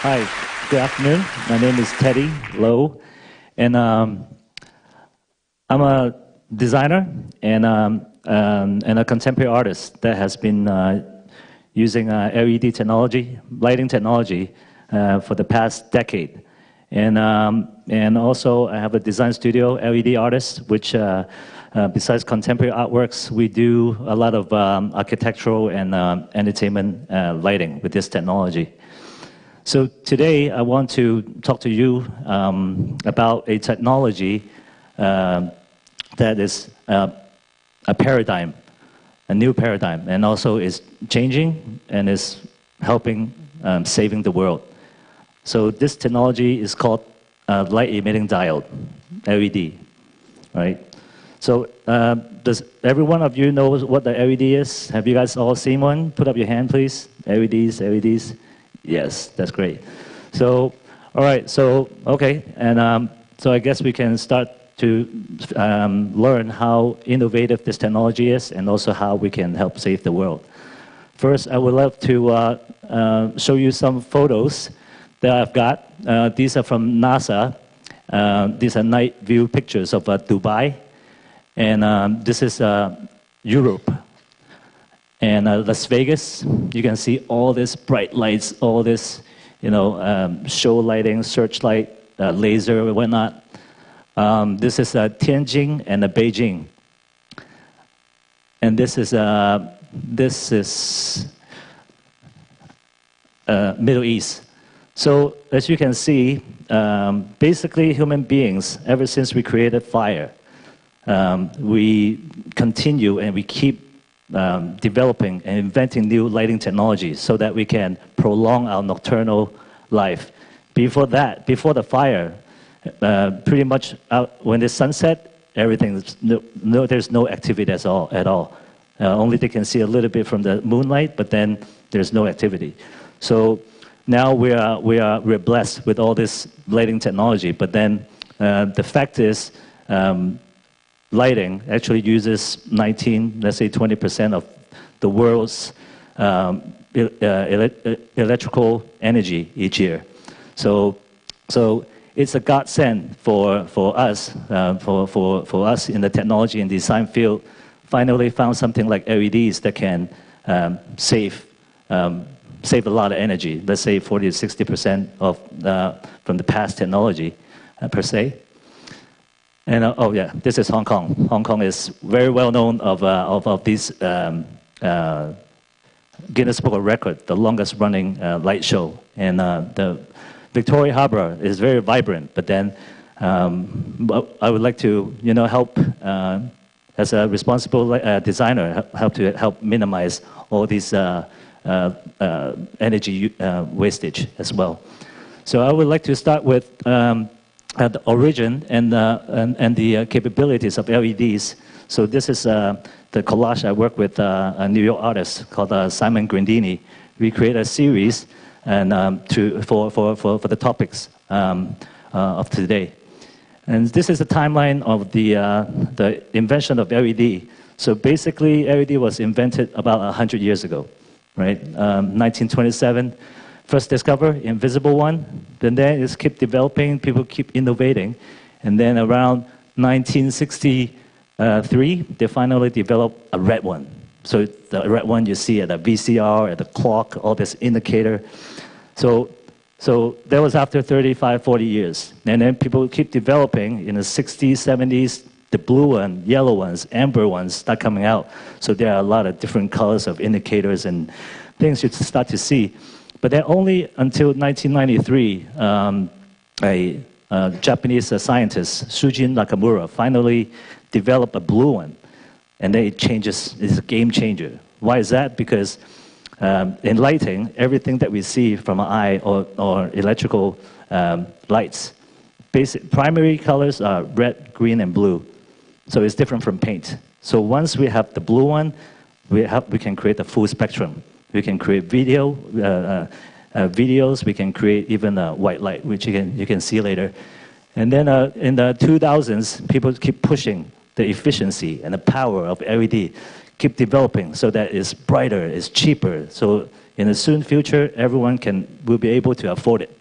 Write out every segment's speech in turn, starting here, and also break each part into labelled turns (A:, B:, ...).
A: Hi, good afternoon. My name is Teddy Low, and I'm a designer and a contemporary artist that has been using LED technology, lighting technology, for the past decade. And also I have a design studio, LED artist, which besides contemporary artworks, we do a lot of architectural and entertainment lighting with this technology. So today I want to talk to you about a technology that is a paradigm, a new paradigm, and also is changing and is helping saving the world. So this technology is called light-emitting diode, LED, right? So does every one of you know what the LED is? Have you guys all seen one? Put up your hand, please. LEDs. Yes, that's great. So, all right, so, okay, and so I guess we can start to learn how innovative this technology is and also how we can help save the world. First, I would love to show you some photos that I've got. These are from NASA. These are night view pictures of Dubai. And this is Europe. And Las Vegas, you can see all this bright lights, all this, show lighting, searchlight, laser, and whatnot. This is Tianjin and Beijing. And this is Middle East. So as you can see, basically human beings, ever since we created fire, we continue and we keep developing and inventing new lighting technologies so that we can prolong our nocturnal life. Before that, before the fire, pretty much when the sunset, everything, there's no activity at all. Only they can see a little bit from the moonlight, but then there's no activity. So now we're blessed with all this lighting technology, but then the fact is, lighting actually uses 20% of the world's electrical energy each year. So it's a godsend for us, for us in the technology and design field. Finally found something like LEDs that can save a lot of energy. Let's say 40 to 60% of from the past technology per se. And oh yeah, this is Hong Kong. Hong Kong is very well known of these Guinness Book of Record, the longest running light show. And the Victoria Harbour is very vibrant. But then I would like to help as a responsible designer help minimize all these energy wastage as well. So I would like to start with the origin and the capabilities of LEDs. So this is the collage I work with a New York artist called Simon Grandini. We create a series and for the topics of today. And this is the timeline of the invention of LED. So basically, LED was invented about 100 years ago, right? 1927. First discover, invisible one, then it's keep developing, people keep innovating, and then around 1963, they finally developed a red one. So the red one you see at the VCR, at the clock, all this indicator. So that was after 35, 40 years. And then people keep developing in the 60s, 70s, the blue one, yellow ones, amber ones start coming out. So there are a lot of different colors of indicators and things you start to see. But then only until 1993, a Japanese scientist, Sujin Nakamura, finally developed a blue one. And then it changes, it's a game changer. Why is that? Because in lighting, everything that we see from an eye or electrical lights, primary colors are red, green, and blue. So it's different from paint. So once we have the blue one, we can create a full spectrum. We can create videos, we can create even white light, which you can see later. And then in the 2000s, people keep pushing the efficiency and the power of LED, keep developing so that it's brighter, it's cheaper. So in the soon future, everyone will be able to afford it.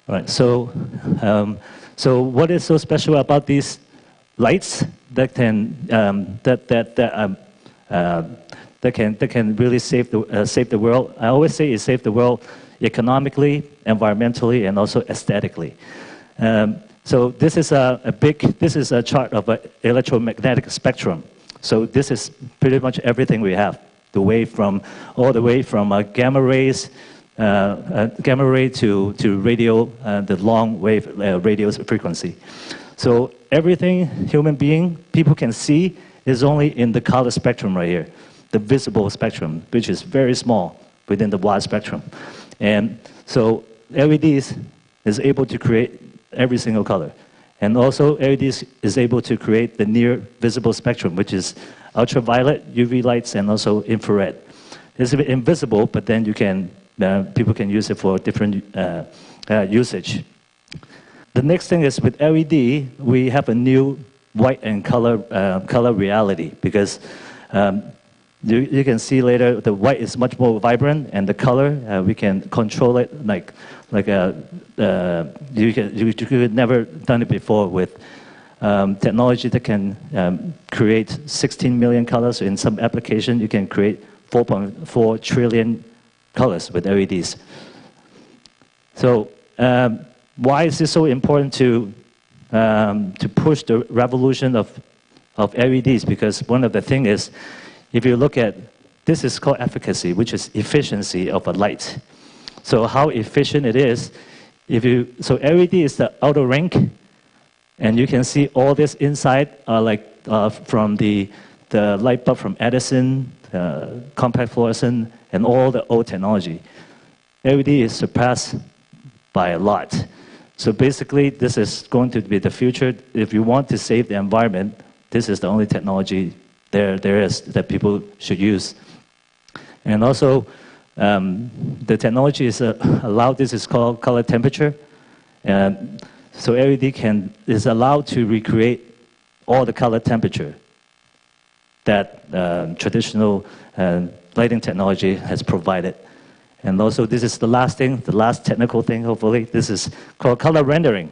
A: All right, so what is so special about these lights that can really save the world? I always say it save the world economically, environmentally, and also aesthetically. So this is a chart of an electromagnetic spectrum. So this is pretty much everything we have. All the way from gamma rays, gamma ray to radio, the long wave radio frequency. So everything people can see is only in the color spectrum right here, the visible spectrum, which is very small within the wide spectrum. And so LEDs is able to create every single color. And also LEDs is able to create the near visible spectrum, which is ultraviolet, UV lights, and also infrared. It's a bit invisible, but then people can use it for different usage. The next thing is with LED, we have a new white and color reality, because you can see later the white is much more vibrant, and the color we can control it you could never done it before with technology that can create 16 million colors. In some application, you can create 4.4 trillion colors with LEDs. So why is this so important to push the revolution of LEDs? Because one of the things is, if you look at, this is called efficacy, which is efficiency of a light. So how efficient it is, so LED is the outer ring, and you can see all this inside, from the light bulb from Edison, compact fluorescent, and all the old technology. LED is surpassed by a lot. So basically, this is going to be the future. If you want to save the environment, this is the only technology there is that people should use. And also, the technology is this is called color temperature. And so LED is allowed to recreate all the color temperature that traditional lighting technology has provided. And also, this is the last technical thing, hopefully. This is called color rendering.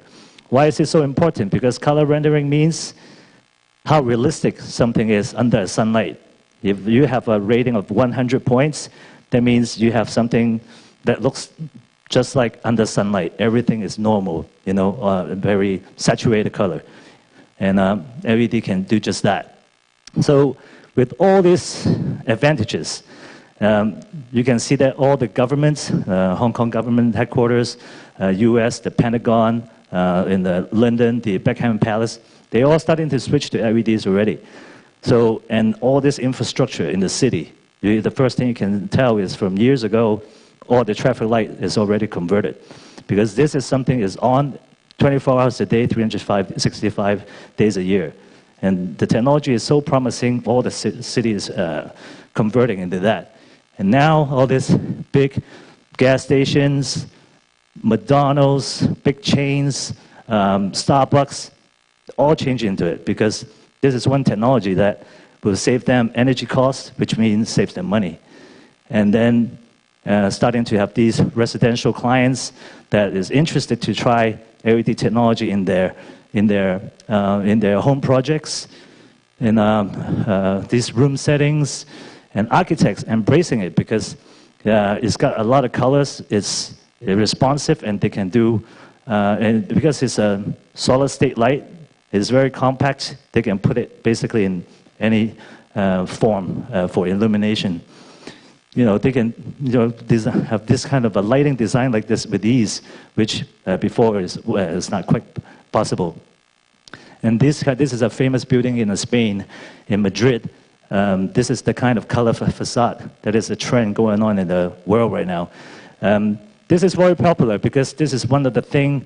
A: Why is it so important? Because color rendering means how realistic something is under sunlight. If you have a rating of 100 points, that means you have something that looks just like under sunlight. Everything is normal, a very saturated color. And LED can do just that. So with all these advantages, you can see that all the governments, Hong Kong government headquarters, US, the Pentagon, in London, the Buckingham Palace, they're all starting to switch to LEDs already. So, and all this infrastructure in the city, the first thing you can tell is from years ago, all the traffic light is already converted. Because this is something is on 24 hours a day, 365 days a year. And the technology is so promising, all the cities converting into that. And now all these big gas stations, McDonald's, big chains, Starbucks, all change into it, because this is one technology that will save them energy costs, which means saves them money. And then starting to have these residential clients that is interested to try LED technology in their home projects, in these room settings, and architects embracing it because it's got a lot of colors, it's responsive, and they can do, and because it's a solid state light, it's very compact, they can put it basically in any form for illumination. They can have this kind of a lighting design like this with ease, which before is not quite possible. And this is a famous building in Spain, in Madrid. This is the kind of color facade that is a trend going on in the world right now. This is very popular because this is one of the things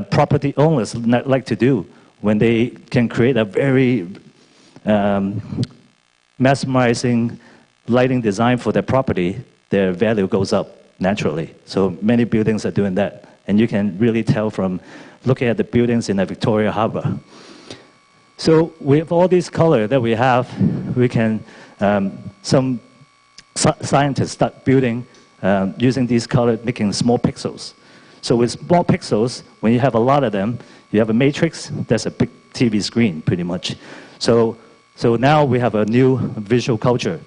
A: property owners like to do when they can create a very mesmerizing lighting design for their property. Their value goes up naturally. So many buildings are doing that. And you can really tell from looking at the buildings in the Victoria Harbour. So with all these color that we have, we can, some scientists start building using these color, making small pixels. So with small pixels, when you have a lot of them, you have a matrix, that's a big TV screen, pretty much. So now we have a new visual culture,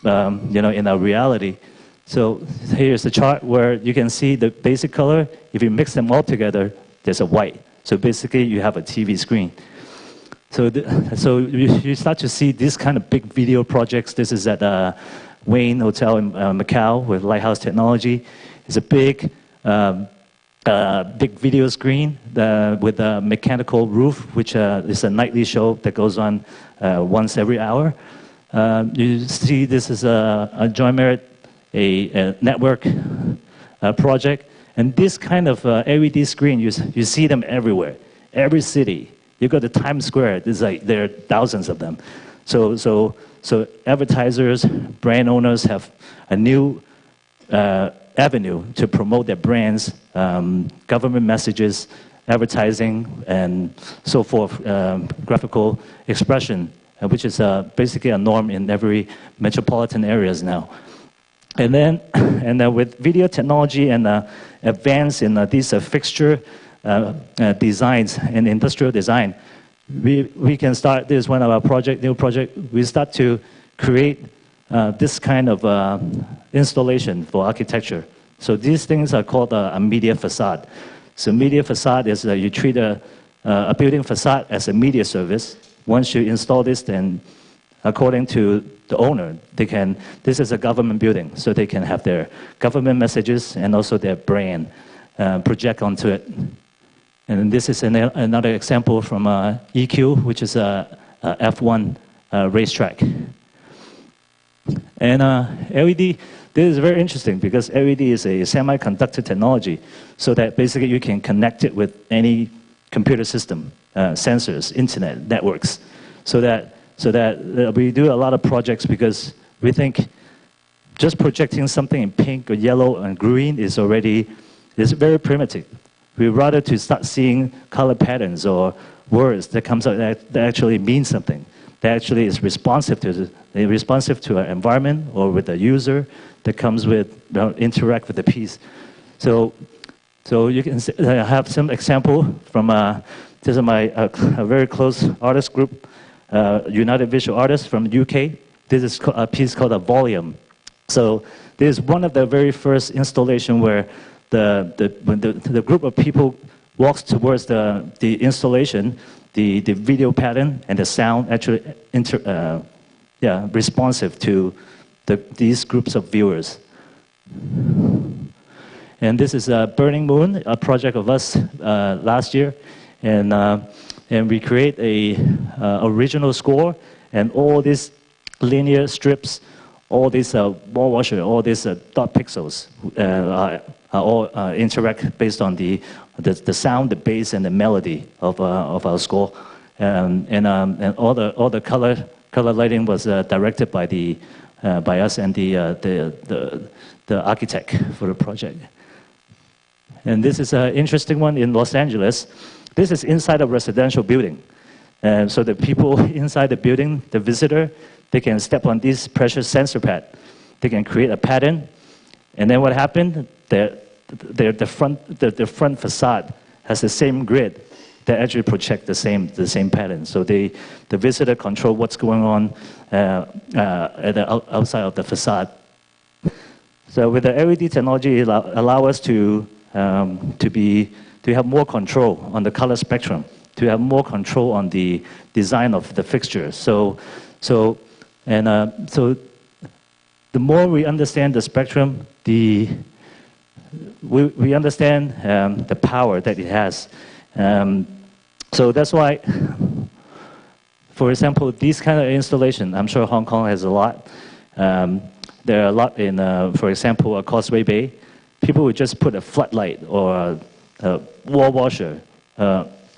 A: in our reality. So here's the chart where you can see the basic color. If you mix them all together, there's a white. So basically, you have a TV screen. So you start to see this kind of big video projects. This is at Wayne Hotel in Macau with Lighthouse Technology. It's a big video screen with a mechanical roof, which is a nightly show that goes on once every hour. You see this is a Joint Merit, a network project. And this kind of LED screen, you see them everywhere, every city. You go to Times Square, there are thousands of them. So advertisers, brand owners have a new avenue to promote their brands, government messages, advertising, and so forth, graphical expression, which is basically a norm in every metropolitan areas now. And then with video technology and advance in these fixture designs and industrial design, we can start, this is one of our new project, we start to create this kind of installation for architecture. So these things are called a media facade. So media facade is you treat a building facade as a media service. Once you install this, then according to the owner, this is a government building, so they can have their government messages and also their brand project onto it. And this is another example from EQ, which is a F1 racetrack. And LED, this is very interesting because LED is a semiconductor technology, so that basically you can connect it with any computer system, sensors, internet, networks, so that we do a lot of projects because we think just projecting something in pink or yellow and green is very primitive. We'd rather to start seeing color patterns or words that comes out that actually mean something, that actually is responsive to our environment or with the user, that comes with, interact with the piece. So you can have some example from this is a very close artist group, United Visual Artists from the UK. This is a piece called a volume. So this is one of the very first installation where when the group of people walks towards the installation, the video pattern and the sound actually responsive to these groups of viewers. And this is Burning Moon, a project of us last year, and we create a original score, and all these linear strips, all these wall washer, all these dot pixels all interact based on the sound, the bass, and the melody of our score, and all the color lighting was directed by us and the architect for the project. And this is an interesting one in Los Angeles. This is inside a residential building, so the people inside the building, the visitor, they can step on this pressure sensor pad. They can create a pattern, and then what happened? The front facade has the same grid that actually project the same pattern. So the visitor control what's going on at the outside of the facade. So with the LED technology, it allow us to have more control on the color spectrum, to have more control on the design of the fixtures. So the more we understand the spectrum, we understand the power that it has. So that's why, for example, these kind of installation, I'm sure Hong Kong has a lot. There are a lot in, for example, Causeway Bay. People would just put a floodlight or a wall washer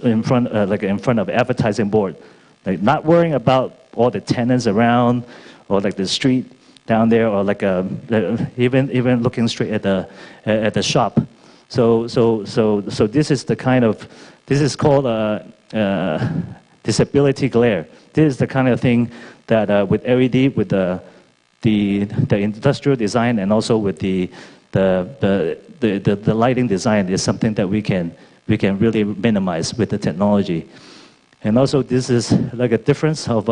A: in front of advertising board, like not worrying about all the tenants around or like the street down there, or like even looking straight at the shop. So this is the kind of, this is called disability glare. This is the kind of thing that with LED, with the industrial design, and also with the the lighting design is something that we can really minimize with the technology. And also, this is like a difference of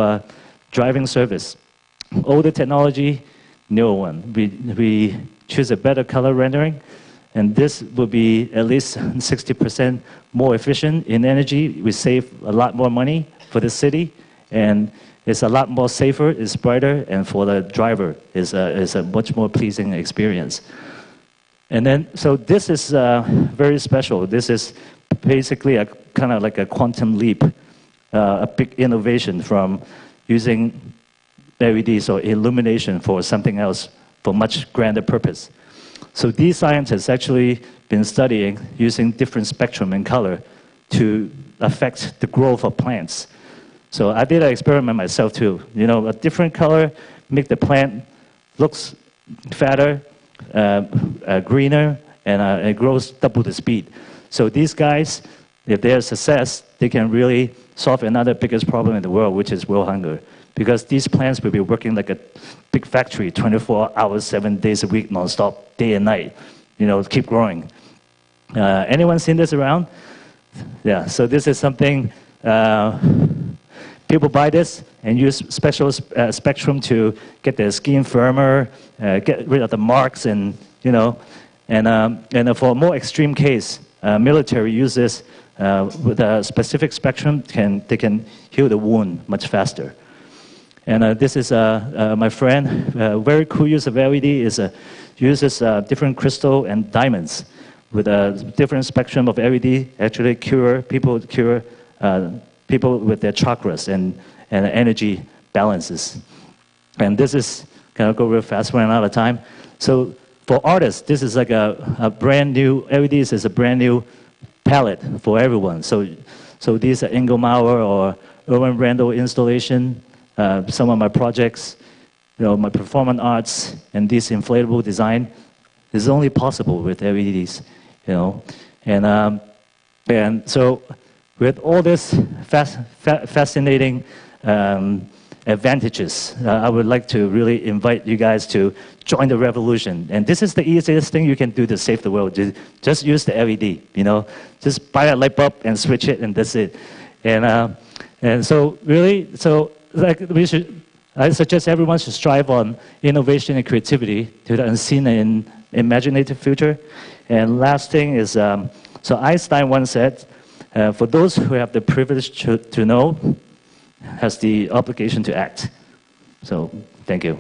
A: driving service. Older technology, newer one. We choose a better color rendering, and this will be at least 60% more efficient in energy. We save a lot more money for the city, and it's a lot more safer, it's brighter, and for the driver, is a much more pleasing experience. And then, so this is very special. This is basically a kind of like a quantum leap, a big innovation from using LEDs or illumination for something else, for much grander purpose. So these scientists actually been studying using different spectrum and color to affect the growth of plants. So I did an experiment myself too. You know, a different color make the plant looks fatter, greener, and it grows double the speed. So these guys, if they're a success, they can really solve another biggest problem in the world, which is world hunger. Because these plants will be working like a big factory, 24 hours, 7 days a week, nonstop, day and night, you know, keep growing. Anyone seen this around? Yeah, so this is something, people buy this and use special spectrum to get their skin firmer, get rid of the marks, and, you know, and for a more extreme case, military use this with a specific spectrum, they can heal the wound much faster. And this is my friend. Very cool use of LED is uses different crystal and diamonds with a different spectrum of LED. Actually, cure people with their chakras and energy balances. And this is kind of go real fast, running out of time. So for artists, this is like a brand new LEDs is a brand new palette for everyone. So these are Ingo Mauer or Erwin Randall installation. Some of my projects, you know, my performance arts, and this inflatable design is only possible with LEDs, you know. And so with all this fascinating advantages, I would like to really invite you guys to join the revolution. And this is the easiest thing you can do to save the world. Just use the LED, you know. Just buy a light bulb and switch it, and that's it. And so really, like I suggest everyone should strive on innovation and creativity to the unseen and imaginative future. And last thing is, so Einstein once said, for those who have the privilege to know, has the obligation to act. So, thank you.